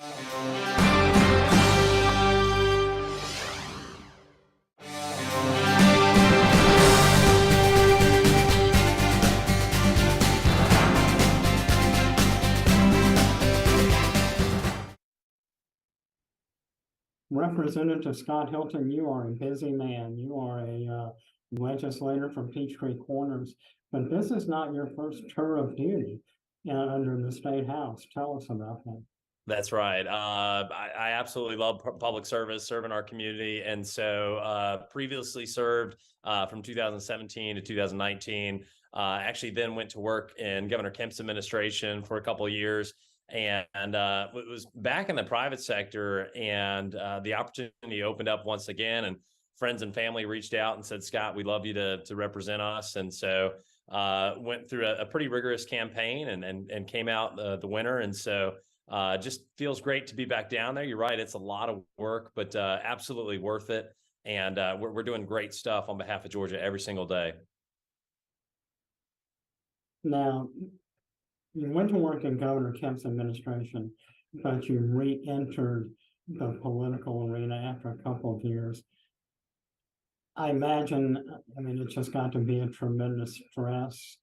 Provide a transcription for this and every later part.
Representative Scott Hilton, you are a busy man. You are a legislator from Peachtree Corners, but this is not your first tour of duty under the State House. Tell us about that. That's right. I absolutely love public service, serving our community. And so previously served from 2017 to 2019. Actually then went to work in Governor Kemp's administration for a couple of years. And it was back in the private sector, and the opportunity opened up once again, and friends and family reached out and said, Scott, we'd love you to represent us. And so went through a pretty rigorous campaign and came out the winner. And so just feels great to be back down there. You're right. It's a lot of work, but absolutely worth it. And we're doing great stuff on behalf of Georgia every single day. Now, you went to work in Governor Kemp's administration, but you re-entered the political arena after a couple of years. I imagine, it's just got to be a tremendous stress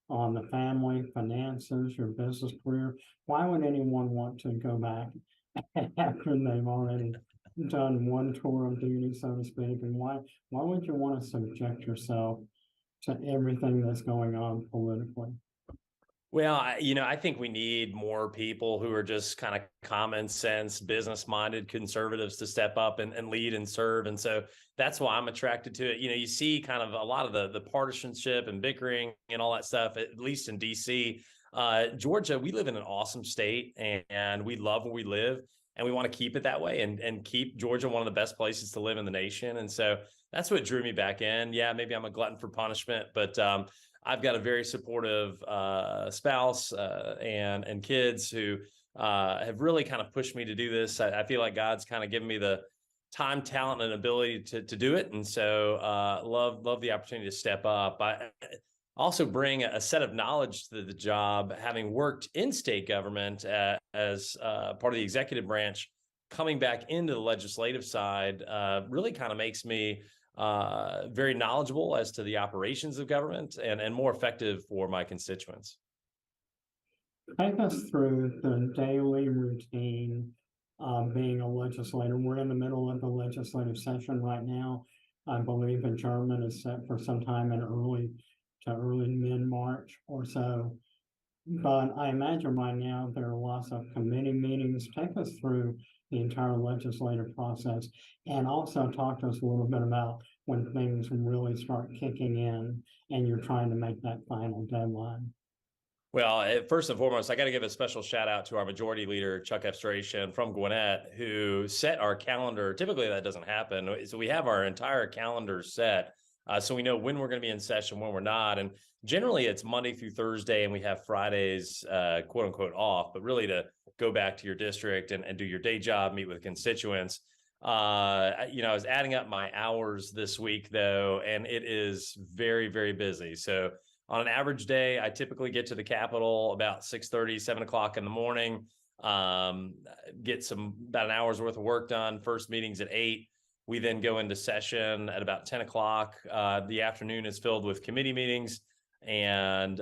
on the family, finances, your business career. Why would anyone want to go back after they've already done one tour of duty, so to speak? And why would you want to subject yourself to everything that's going on politically? Well, I think we need more people who are just kind of common sense, business-minded conservatives to step up and lead and serve. And so that's why I'm attracted to it. You see kind of a lot of the partisanship and bickering and all that stuff, at least in DC. Georgia, we live in an awesome state, and we love where we live, and we want to keep it that way and keep Georgia one of the best places to live in the nation. And so that's what drew me back in. Yeah, maybe I'm a glutton for punishment, but I've got a very supportive spouse and kids who have really kind of pushed me to do this. I feel like God's kind of given me the time, talent, and ability to do it. And so love the opportunity to step up. I also bring a set of knowledge to the job, having worked in state government as part of the executive branch. Coming back into the legislative side really kind of makes me very knowledgeable as to the operations of government and more effective for my constituents. Take us through the daily routine of being a legislator. We're in the middle of the legislative session right now. I believe adjournment is set for sometime in early mid-March or so. But I imagine right now there are lots of committee meetings. Take us through the entire legislative process, and also talk to us a little bit about when things really start kicking in and you're trying to make that final deadline. Well, first and foremost, I got to give a special shout out to our majority leader, Chuck Efstration from Gwinnett, who set our calendar. Typically that doesn't happen. So we have our entire calendar set. So we know when we're going to be in session, when we're not. And generally it's Monday through Thursday, and we have Fridays, quote unquote, off, but really to go back to your district and do your day job, meet with constituents. I was adding up my hours this week, though, and it is very, very busy. So on an average day, I typically get to the Capitol about 6:30, 7 o'clock in the morning, get about an hour's worth of work done. First meeting's at 8. We then go into session at about 10 o'clock. The afternoon is filled with committee meetings. And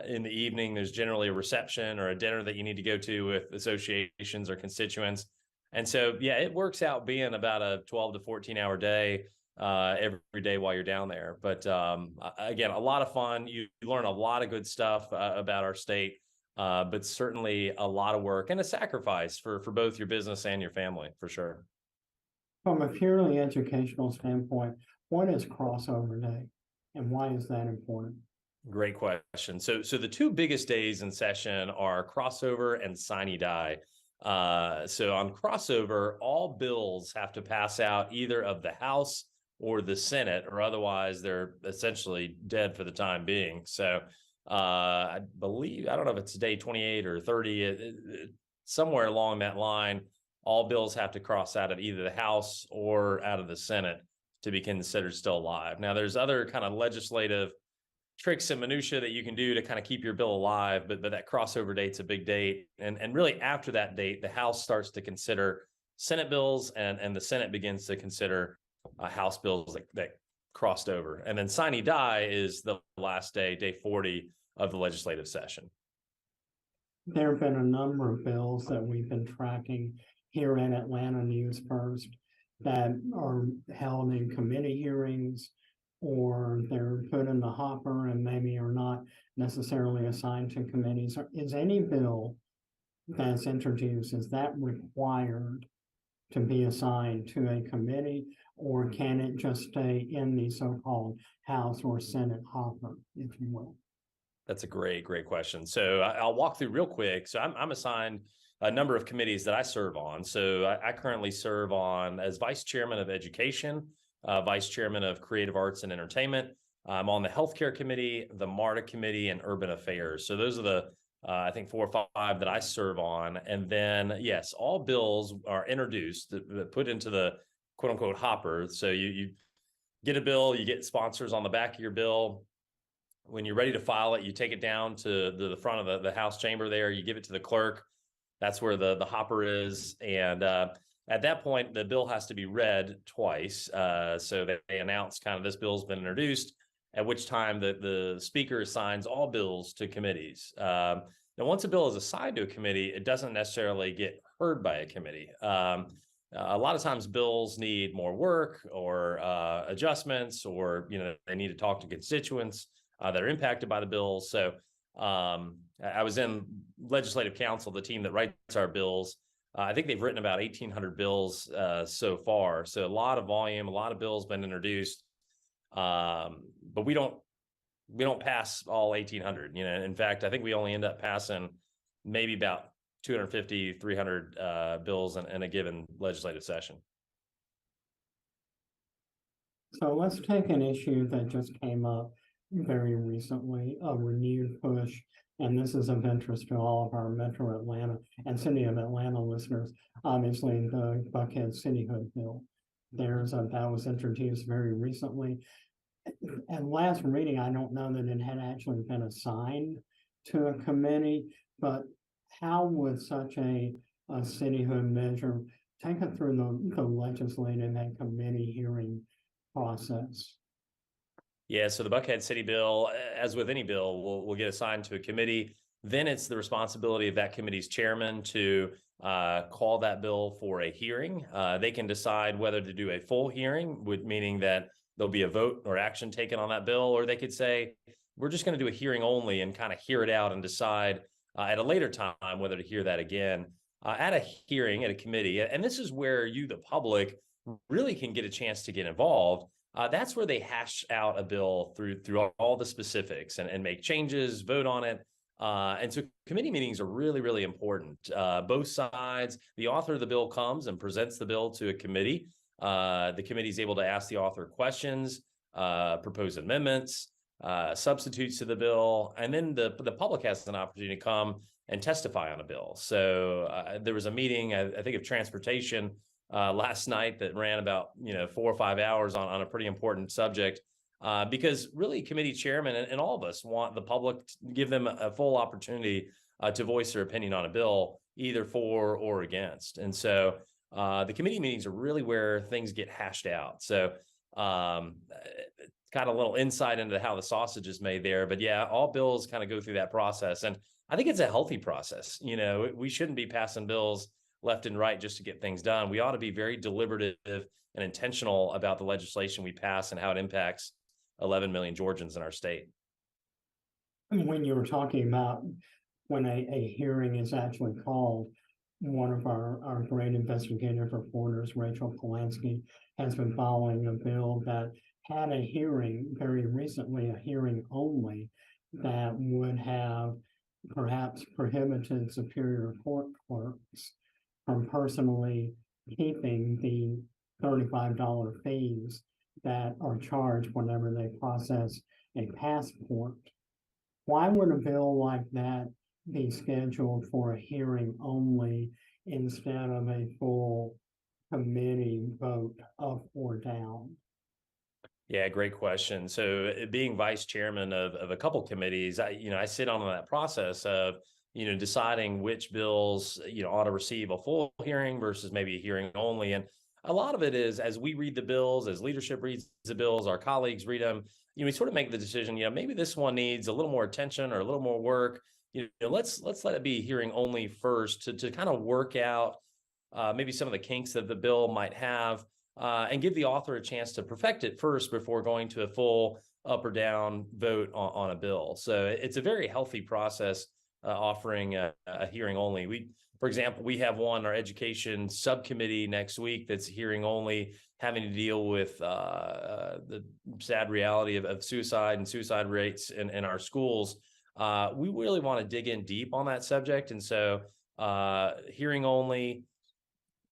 in the evening, there's generally a reception or a dinner that you need to go to with associations or constituents. And so, yeah, it works out being about a 12 to 14-hour day every day while you're down there. But again, a lot of fun. You learn a lot of good stuff about our state, but certainly a lot of work and a sacrifice for both your business and your family, for sure. From a purely educational standpoint, what is crossover day and why is that important? Great question. So the two biggest days in session are crossover and sine die. So on crossover, all bills have to pass out either of the House or the Senate, or otherwise they're essentially dead for the time being. So I believe, I don't know if it's day 28 or 30, somewhere along that line, all bills have to cross out of either the House or out of the Senate to be considered still alive. Now, there's other kind of legislative tricks and minutia that you can do to kind of keep your bill alive, but that crossover date's a big date. And really after that date, the House starts to consider Senate bills, and the Senate begins to consider House bills that crossed over. And then sine die is the last day, day 40 of the legislative session. There have been a number of bills that we've been tracking here in Atlanta News First that are held in committee hearings, or they're put in the hopper and maybe are not necessarily assigned to committees. Is any bill that's introduced, is that required to be assigned to a committee, or can it just stay in the so-called House or Senate hopper, if you will? That's a great question. So I'll walk through real quick. So I'm assigned a number of committees that I serve on. So I currently serve on as vice chairman of education, vice chairman of creative arts and entertainment. I'm on the healthcare committee, the MARTA committee, and urban affairs. So those are the I think 4 or 5 that I serve on. And then, yes, all bills are introduced, put into the quote unquote hopper. So you get a bill, you get sponsors on the back of your bill. When you're ready to file it, you take it down to the front of the House chamber there, you give it to the clerk. That's where the hopper is. And at that point, the bill has to be read twice. So they announce kind of this bill's been introduced, at which time the speaker assigns all bills to committees. Now, once a bill is assigned to a committee, it doesn't necessarily get heard by a committee. A lot of times bills need more work or adjustments, or they need to talk to constituents that are impacted by the bills. So I was in legislative council, the team that writes our bills. I think they've written about 1,800 bills so far. So a lot of volume, a lot of bills been introduced. But we don't pass all 1,800. In fact, I think we only end up passing maybe about 250, 300 bills in a given legislative session. So let's take an issue that just came up very recently, a renewed push, and this is of interest to all of our Metro Atlanta and City of Atlanta listeners. Obviously, the Buckhead Cityhood bill. That was introduced very recently. At last reading, I don't know that it had actually been assigned to a committee, but how would such a cityhood measure take it through the legislative and committee hearing process? Yeah, so the Buckhead City bill, as with any bill, will get assigned to a committee. Then it's the responsibility of that committee's chairman to call that bill for a hearing. They can decide whether to do a full hearing, meaning that there'll be a vote or action taken on that bill, or they could say, we're just going to do a hearing only and kind of hear it out and decide at a later time whether to hear that again at a hearing, at a committee. And this is where you, the public, really can get a chance to get involved. That's where they hash out a bill through all the specifics and make changes, vote on it. And so committee meetings are really, really important. Both sides, the author of the bill comes and presents the bill to a committee. The committee is able to ask the author questions, propose amendments, substitutes to the bill, and then the public has an opportunity to come and testify on a bill. So there was a meeting, I think, of transportation last night that ran about 4 or 5 hours on a pretty important subject, because really committee chairmen and all of us want the public to give them a full opportunity to voice their opinion on a bill, either for or against. And so the committee meetings are really where things get hashed out. So kind of a little insight into how the sausage is made there. But yeah, all bills kind of go through that process. And I think it's a healthy process. We shouldn't be passing bills left and right just to get things done. We ought to be very deliberative and intentional about the legislation we pass and how it impacts 11 million Georgians in our state. When you were talking about when a hearing is actually called, one of our great investigative reporters, Rachel Polanski, has been following a bill that had a hearing very recently, a hearing only, that would have perhaps prohibited Superior Court clerks from personally keeping the $35 fees that are charged whenever they process a passport. Why would a bill like that be scheduled for a hearing only instead of a full committee vote up or down? Yeah, great question. So being vice chairman of a couple committees, I sit on that process of, deciding which bills, ought to receive a full hearing versus maybe a hearing only. And a lot of it is as we read the bills, as leadership reads the bills, our colleagues read them, we sort of make the decision, maybe this one needs a little more attention or a little more work. Let's let it be hearing only first to kind of work out maybe some of the kinks that the bill might have, and give the author a chance to perfect it first before going to a full up or down vote on a bill. So it's a very healthy process, offering a hearing only. For example, we have our education subcommittee next week that's hearing only, having to deal with the sad reality of suicide and suicide rates in our schools. We really want to dig in deep on that subject. And so hearing only,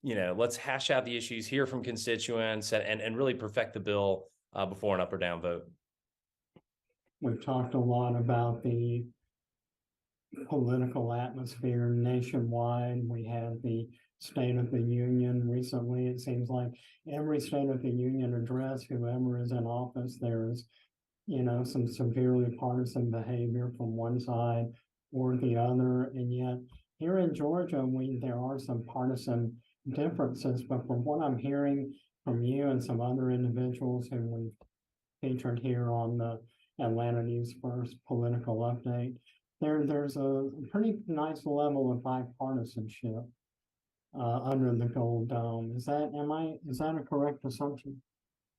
let's hash out the issues, hear from constituents, and really perfect the bill before an up or down vote. We've talked a lot about the political atmosphere nationwide. We had the State of the Union recently. It seems like every State of the Union address, whoever is in office, there's, some severely partisan behavior from one side or the other. And yet here in Georgia, there are some partisan differences, but from what I'm hearing from you and some other individuals who we've featured here on the Atlanta News First political update, there's a pretty nice level of bipartisanship under the Gold Dome. Is that a correct assumption?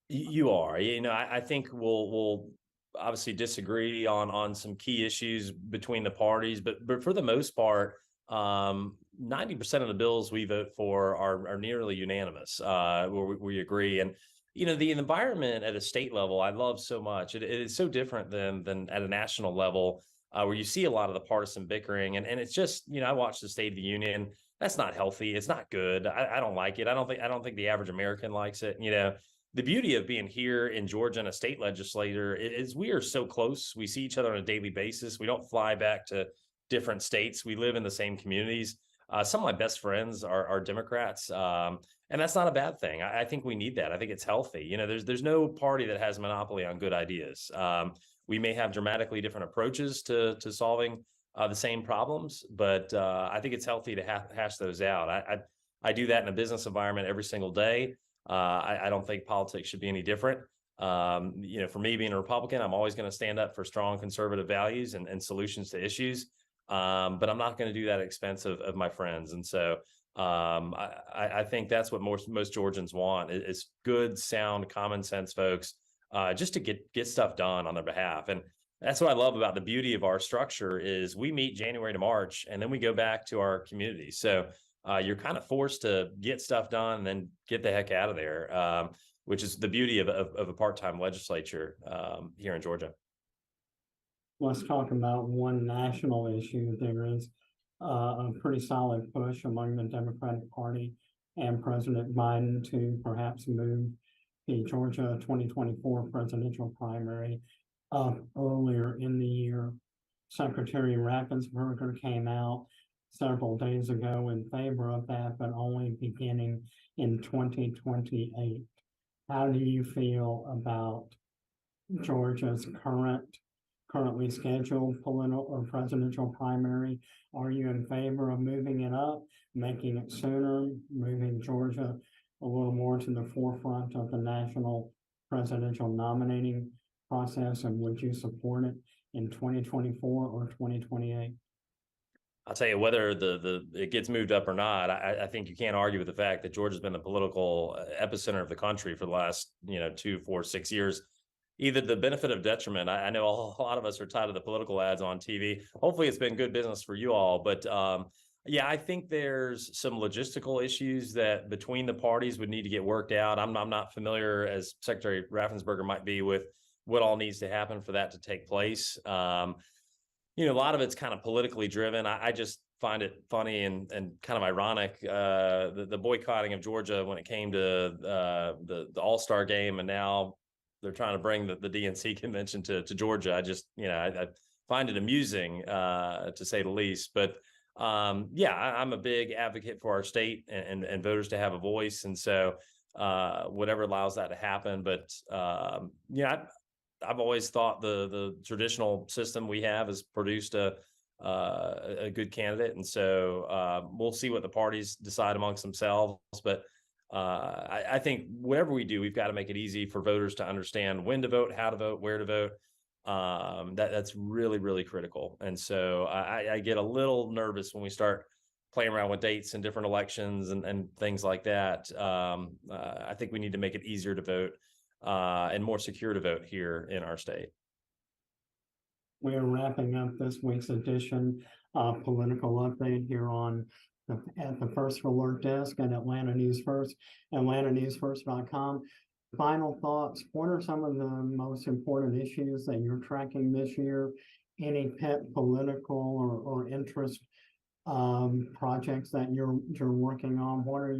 You are. I think we'll obviously disagree on some key issues between the parties, but for the most part, 90% of the bills we vote for are nearly unanimous, where we agree. And the environment at a state level, I love so much. It is so different than at a national level, where you see a lot of the partisan bickering, and it's just, I watched the State of the Union. That's not healthy. It's not good. I don't like it. I don't think the average American likes it. The beauty of being here in Georgia and a state legislator is we are so close. We see each other on a daily basis. We don't fly back to different states. We live in the same communities. Some of my best friends are Democrats, and that's not a bad thing. I think we need that. I think it's healthy. There's no party that has a monopoly on good ideas. We may have dramatically different approaches to solving the same problems, but I think it's healthy to hash those out. I do that in a business environment every single day. I don't think politics should be any different. For me being a Republican, I'm always going to stand up for strong conservative values and solutions to issues. But I'm not going to do that at expense of my friends. And so I think that's what most Georgians want is good, sound, common sense folks, just to get stuff done on their behalf. And that's what I love about the beauty of our structure is we meet January to March, and then we go back to our communities. So you're kind of forced to get stuff done and then get the heck out of there, which is the beauty of a part-time legislature here in Georgia. Let's talk about one national issue. There is a pretty solid push among the Democratic Party and President Biden to perhaps move the Georgia 2024 presidential primary up earlier in the year. Secretary Raffensperger came out several days ago in favor of that, but only beginning in 2028. How do you feel about Georgia's currently scheduled political or presidential primary? Are you in favor of moving it up, making it sooner, moving Georgia a little more to the forefront of the national presidential nominating process? And would you support it in 2024 or 2028? I'll tell you, whether it gets moved up or not, I think you can't argue with the fact that Georgia's been the political epicenter of the country for the last 2, 4, 6 years. Either the benefit of detriment. I know a lot of us are tired of the political ads on TV. Hopefully it's been good business for you all. But yeah, I think there's some logistical issues that between the parties would need to get worked out. I'm not familiar, as Secretary Raffensperger might be, with what all needs to happen for that to take place. A lot of it's kind of politically driven. I just find it funny and kind of ironic, the boycotting of Georgia when it came to the All-Star game, and now they're trying to bring the DNC convention to Georgia. I find it amusing, to say the least. But yeah, I'm a big advocate for our state and voters to have a voice. And so whatever allows that to happen. But yeah, I've always thought the traditional system we have has produced a good candidate, and so we'll see what the parties decide amongst themselves. But I think whatever we do, we've got to make it easy for voters to understand when to vote, how to vote, where to vote. That's really, really critical. And so I get a little nervous when we start playing around with dates and different elections and things like that. I think we need to make it easier to vote and more secure to vote here in our state. We are wrapping up this week's edition of Political Update here at the First Alert Desk at Atlanta News First, atlantanewsfirst.com. Final thoughts. What are some of the most important issues that you're tracking this year? Any pet political or interest projects that you're working on? What are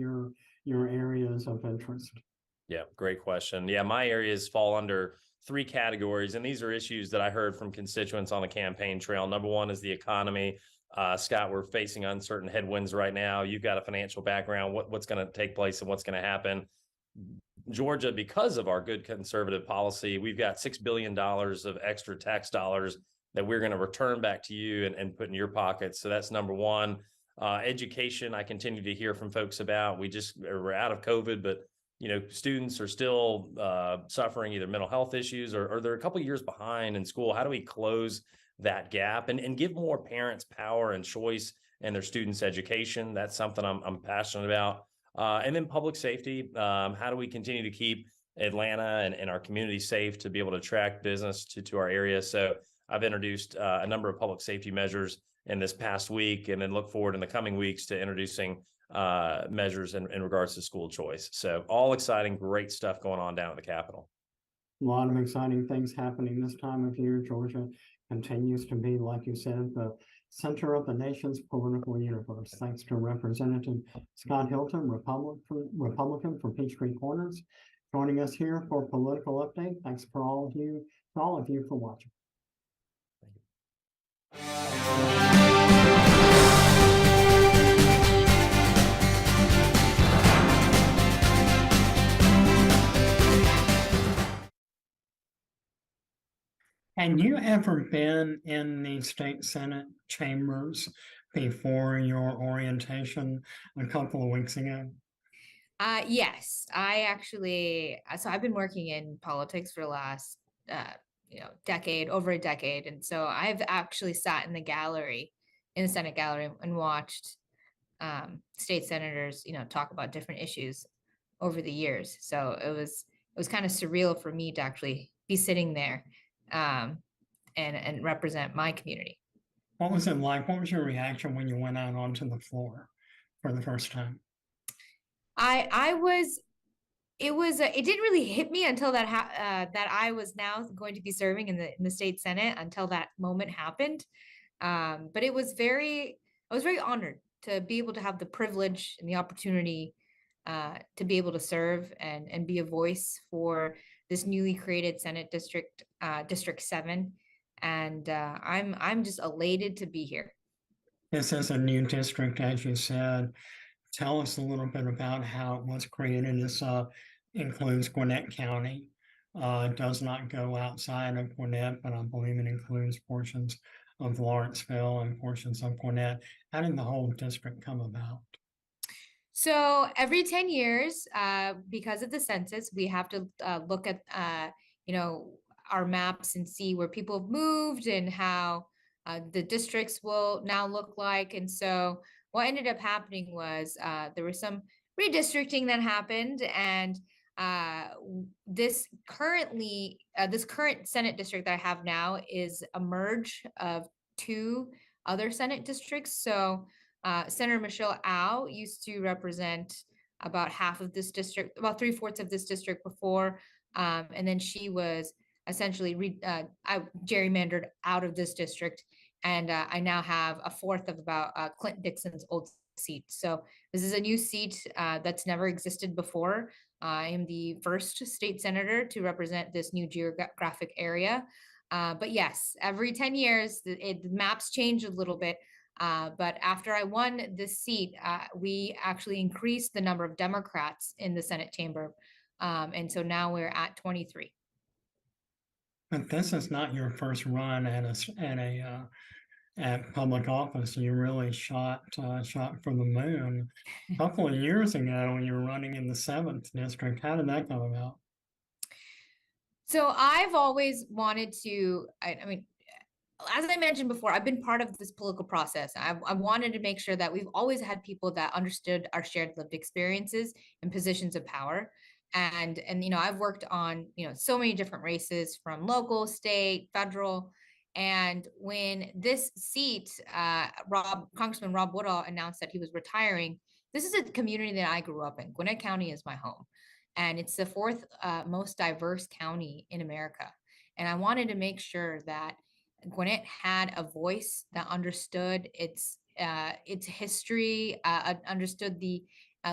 your areas of interest? Yeah, great question. Yeah, my areas fall under three categories, and these are issues that I heard from constituents on the campaign trail. Number one is the economy. Scott, we're facing uncertain headwinds right now. You've got a financial background. What's going to take place and what's going to happen? Georgia, because of our good conservative policy, we've got $6 billion of extra tax dollars that we're going to return back to you and put in your pockets. So that's number one. Education, I continue to hear from folks about. We're out of COVID, but students are still suffering either mental health issues or they're a couple of years behind in school. How do we close that gap and give more parents power and choice in their students' education? That's something I'm passionate about. And then public safety. How do we continue to keep Atlanta and our community safe to be able to attract business to our area? So I've introduced a number of public safety measures in this past week, and then look forward in the coming weeks to introducing measures in regards to school choice. So all exciting, great stuff going on down at the Capitol. A lot of exciting things happening this time of year. Georgia continues to be, like you said, the center of the nation's political universe. Thanks to Representative Scott Hilton, Republican from Peachtree Corners, joining us here for Political Update. Thanks for all of you for watching. Have you ever been in the state Senate chambers before your orientation a couple of weeks ago? Yes, I actually, so I've been working in politics for the last, decade, over a decade. And so I've actually sat in the Senate gallery and watched state senators, talk about different issues over the years. So it was kind of surreal for me to actually be sitting there and represent my community. What was it like? What was your reaction when you went out onto the floor for the first time? It didn't really hit me until that I was now going to be serving in the state Senate until that moment happened. But I was very honored to be able to have the privilege and the opportunity to be able to serve and be a voice for this newly created Senate district, District 7. And I'm just elated to be here. This is a new district, as you said. Tell us a little bit about how it was created. This includes Gwinnett County. It does not go outside of Gwinnett, but I believe it includes portions of Lawrenceville and portions of Gwinnett. How did the whole district come about? So every 10 years, because of the census, we have to look at, our maps and see where people have moved and how the districts will now look like. And so what ended up happening was there was some redistricting that happened, and this current Senate district that I have now is a merge of two other Senate districts. So Senator Michelle Au used to represent about half of this district, about 3/4 of this district before, and then she was essentially gerrymandered out of this district, and I now have a fourth of about Clint Dixon's old seat. So this is a new seat that's never existed before. I am the first state senator to represent this new geographic area. But yes, every 10 years, the maps change a little bit. But after I won this seat, we actually increased the number of Democrats in the Senate chamber. And so now we're at 23. But this is not your first run at at public office. You really shot for the moon a couple of years ago when you were running in the 7th district. How did that come about? So I've always wanted to, I mean, as I mentioned before, I've been part of this political process. I wanted to make sure that we've always had people that understood our shared lived experiences and positions of power. And I've worked on, so many different races from local, state, federal. And when this seat, Congressman Rob Woodall announced that he was retiring, this is a community that I grew up in. Gwinnett County is my home. And it's the fourth most diverse county in America. And I wanted to make sure that Gwinnett had a voice that understood its history, understood the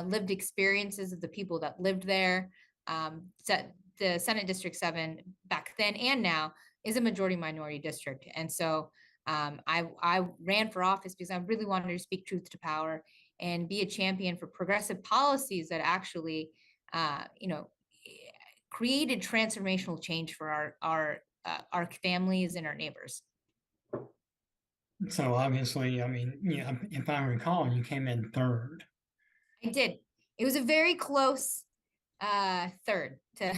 lived experiences of the people that lived there. The Senate District 7 back then and now is a majority minority district. And so I ran for office because I really wanted to speak truth to power and be a champion for progressive policies that actually, created transformational change for our families and our neighbors. So obviously, I mean, yeah, if I recall, you came in third. I did. It was a very close third to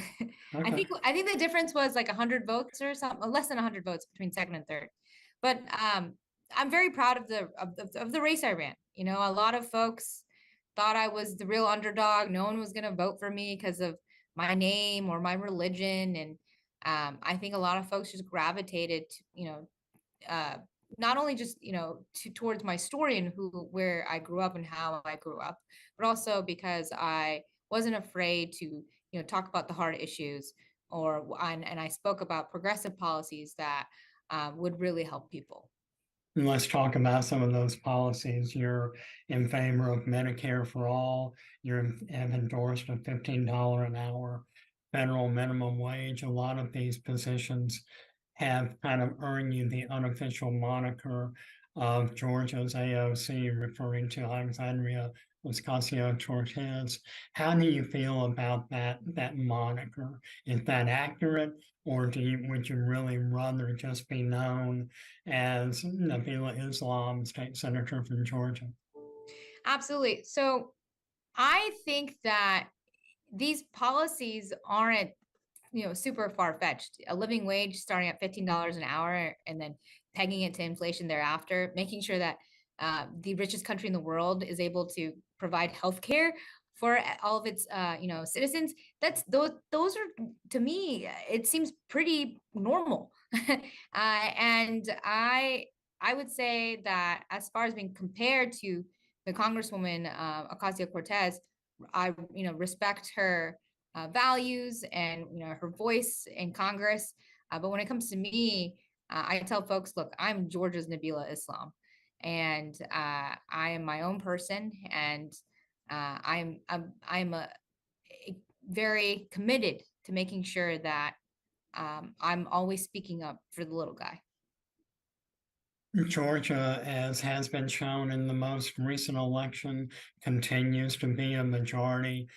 Okay. I think the difference was like 100 votes or something, less than 100 votes between second and third. But I'm very proud of the race I ran. A lot of folks thought I was the real underdog. No one was going to vote for me because of my name or my religion. And I think a lot of folks just gravitated to, not only just, towards my story and where I grew up and how I grew up, but also because I wasn't afraid to, talk about the hard issues and I spoke about progressive policies that would really help people. And let's talk about some of those policies. You're in favor of Medicare for all. Have endorsed a $15 an hour federal minimum wage. A lot of these positions have kind of earned you the unofficial moniker of Georgia's AOC, referring to Alexandria Ocasio-Cortez. How do you feel about that moniker? Is that accurate, or would you really rather just be known as Nabilah Islam, state senator from Georgia? Absolutely. So I think that these policies aren't, super far-fetched. A living wage starting at $15 an hour and then pegging it to inflation thereafter, making sure that the richest country in the world is able to provide healthcare for all of its citizens. Those are, to me, it seems pretty normal. And I would say that as far as being compared to the Congresswoman Ocasio-Cortez, I respect her values and her voice in Congress. But when it comes to me, I tell folks, look, I'm Georgia's Nabilah Islam, and I am my own person, and I'm very committed to making sure that I'm always speaking up for the little guy. Georgia, as has been shown in the most recent election, continues to be a majority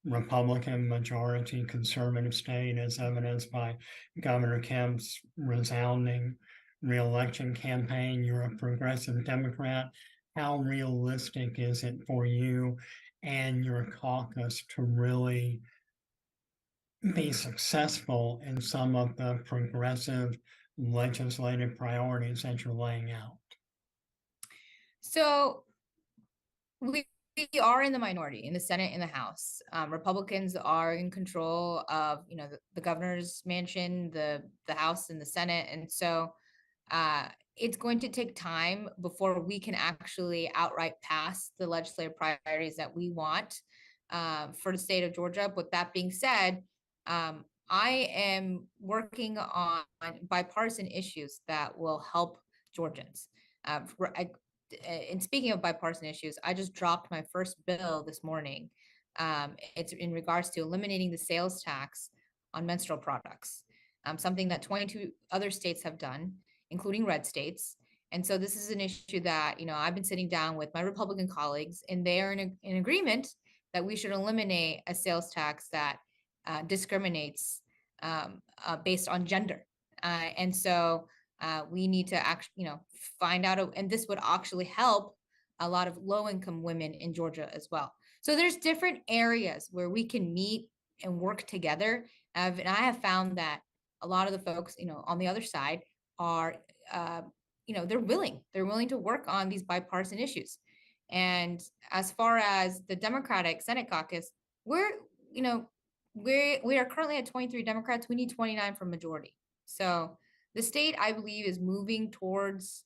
Republican, majority conservative state, as evidenced by Governor Kemp's resounding reelection campaign. You're a progressive Democrat. How realistic is it for you and your caucus to really be successful in some of the progressive legislative priorities that you're laying out? So we are in the minority in the Senate and the House. Republicans are in control of, the governor's mansion, the House and the Senate. And so it's going to take time before we can actually outright pass the legislative priorities that we want for the state of Georgia. But that being said, I am working on bipartisan issues that will help Georgians. And speaking of bipartisan issues, I just dropped my first bill this morning. It's in regards to eliminating the sales tax on menstrual products, something that 22 other states have done, including red states. And so this is an issue that, I've been sitting down with my Republican colleagues, and they are in agreement that we should eliminate a sales tax that discriminates based on gender. And so we need to actually, find out, and this would actually help a lot of low-income women in Georgia as well. So there's different areas where we can meet and work together. And I have found that a lot of the folks, on the other side are, they're willing to work on these bipartisan issues. And as far as the Democratic Senate caucus, we're, we are currently at 23 Democrats. We need 29 for majority. So the state, I believe, is moving towards,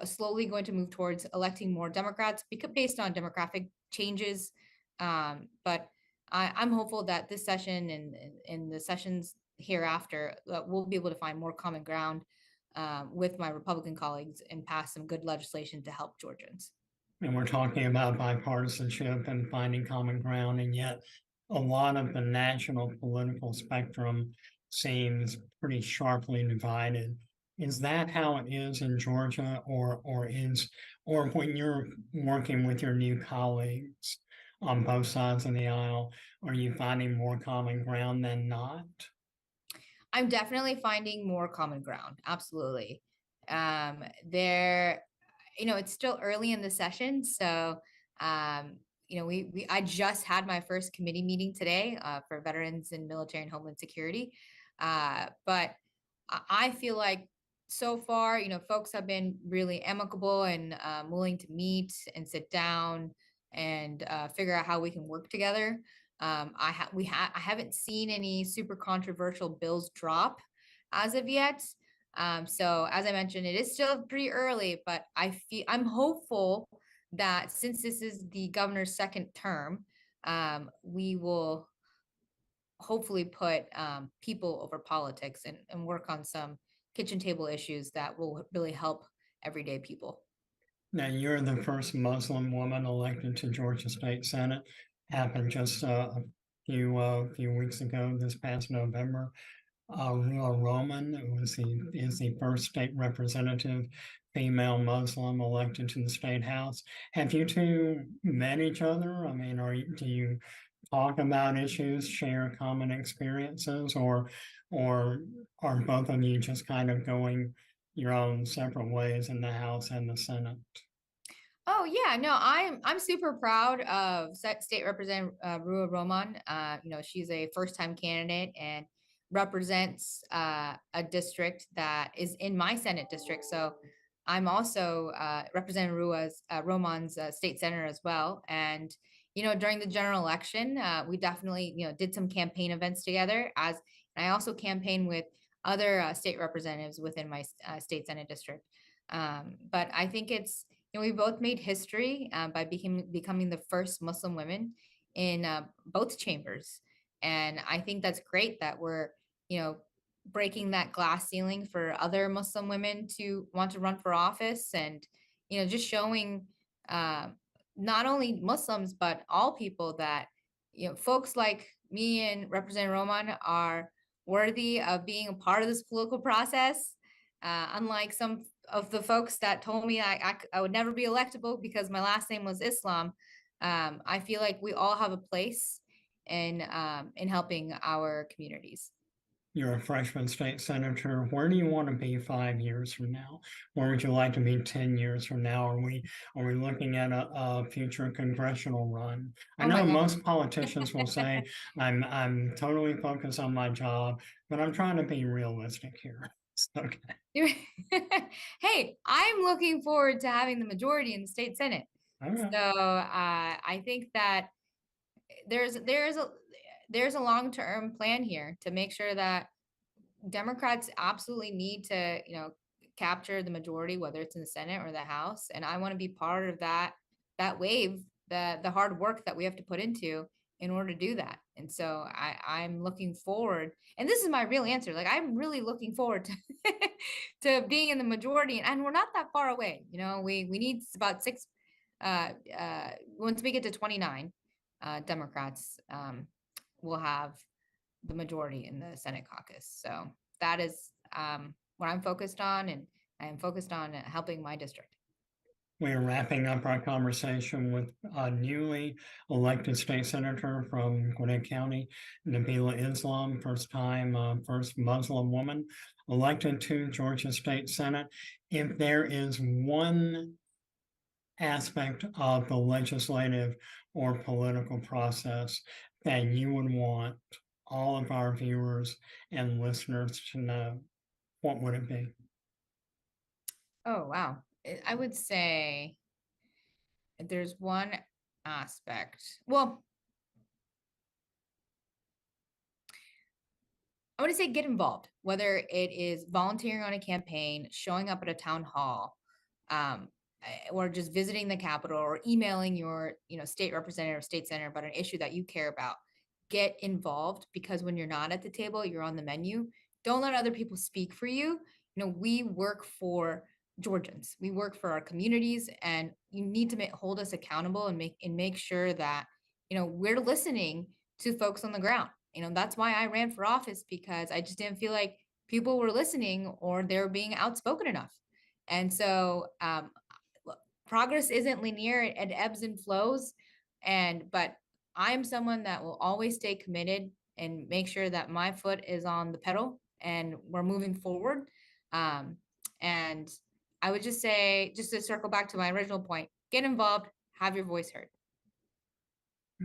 slowly going to move towards electing more Democrats based on demographic changes. But I'm hopeful that this session and the sessions hereafter, we'll be able to find more common ground with my Republican colleagues and pass some good legislation to help Georgians. And we're talking about bipartisanship and finding common ground, and yet a lot of the national political spectrum seems pretty sharply divided. Is that how it is in Georgia, or when you're working with your new colleagues on both sides of the aisle, are you finding more common ground than not? I'm definitely finding more common ground. Absolutely. It's still early in the session. So, I just had my first committee meeting today for veterans and military and homeland security. But I feel like so far, folks have been really amicable and willing to meet and sit down and figure out how we can work together. I haven't seen any super controversial bills drop as of yet. So as I mentioned, it is still pretty early, but I'm hopeful that since this is the governor's second term, we will hopefully put people over politics and work on some kitchen table issues that will really help everyday people. Now, you're the first Muslim woman elected to Georgia State Senate. Happened just a few weeks ago, this past November. Rua Roman is the first state representative female Muslim elected to the state house. Have you two met each other? I mean, do you talk about issues, share common experiences, or are both of you just kind of going your own separate ways in the House and the Senate? Oh yeah, no, I'm super proud of State Representative Rua Roman. She's a first-time candidate and represents a district that is in my Senate district. So I'm also representing Roman's state senator as well. And during the general election, we definitely did some campaign events together. And I also campaigned with other state representatives within my state Senate district. But I think it's we both made history by becoming the first Muslim women in both chambers. And I think that's great that we're, breaking that glass ceiling for other Muslim women to want to run for office, and, just showing not only Muslims, but all people that, folks like me and Representative Roman are worthy of being a part of this political process. Unlike some of the folks that told me I would never be electable because my last name was Islam, I feel like we all have a place in helping our communities. You're a freshman state senator. Where do you want to be 5 years from now? Where would you like to be 10 years from now? Are we looking at a future congressional run? I know most politicians will say I'm totally focused on my job, but I'm trying to be realistic here. Okay. Hey, I'm looking forward to having the majority in the state Senate. Right. So I think that there's a long-term plan here to make sure that Democrats absolutely need to, capture the majority, whether it's in the Senate or the House. And I want to be part of that wave, the hard work that we have to put into in order to do that. And so I'm looking forward, and this is my real answer. Like, I'm really looking forward to to being in the majority, and we're not that far away. We need about six. Once we get to 29 Democrats, we'll have the majority in the Senate caucus. So that is what I'm focused on, and I am focused on helping my district. We're wrapping up our conversation with a newly elected state senator from Gwinnett County, Nabilah Islam, first Muslim woman elected to Georgia State Senate. If there is one aspect of the legislative or political process that you would want all of our viewers and listeners to know, what would it be? Oh, wow. I would say if there's one aspect, well, I want to say get involved, whether it is volunteering on a campaign, showing up at a town hall, or just visiting the Capitol, or emailing your, state representative, state senator about an issue that you care about. Get involved, because when you're not at the table, you're on the menu. Don't let other people speak for you. We work for Georgians. We work for our communities, and you need to hold us accountable and make sure that we're listening to folks on the ground. That's why I ran for office, because I just didn't feel like people were listening or they're being outspoken enough. And so progress isn't linear, it ebbs and flows. But I'm someone that will always stay committed and make sure that my foot is on the pedal and we're moving forward. And I would just say, just to circle back to my original point, get involved, have your voice heard.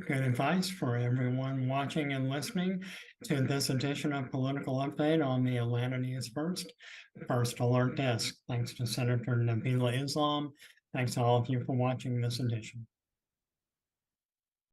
Good advice for everyone watching and listening to this edition of Political Update on the Atlanta News First Alert Desk. Thanks to Senator Nabilah Islam. Thanks to all of you for watching this edition.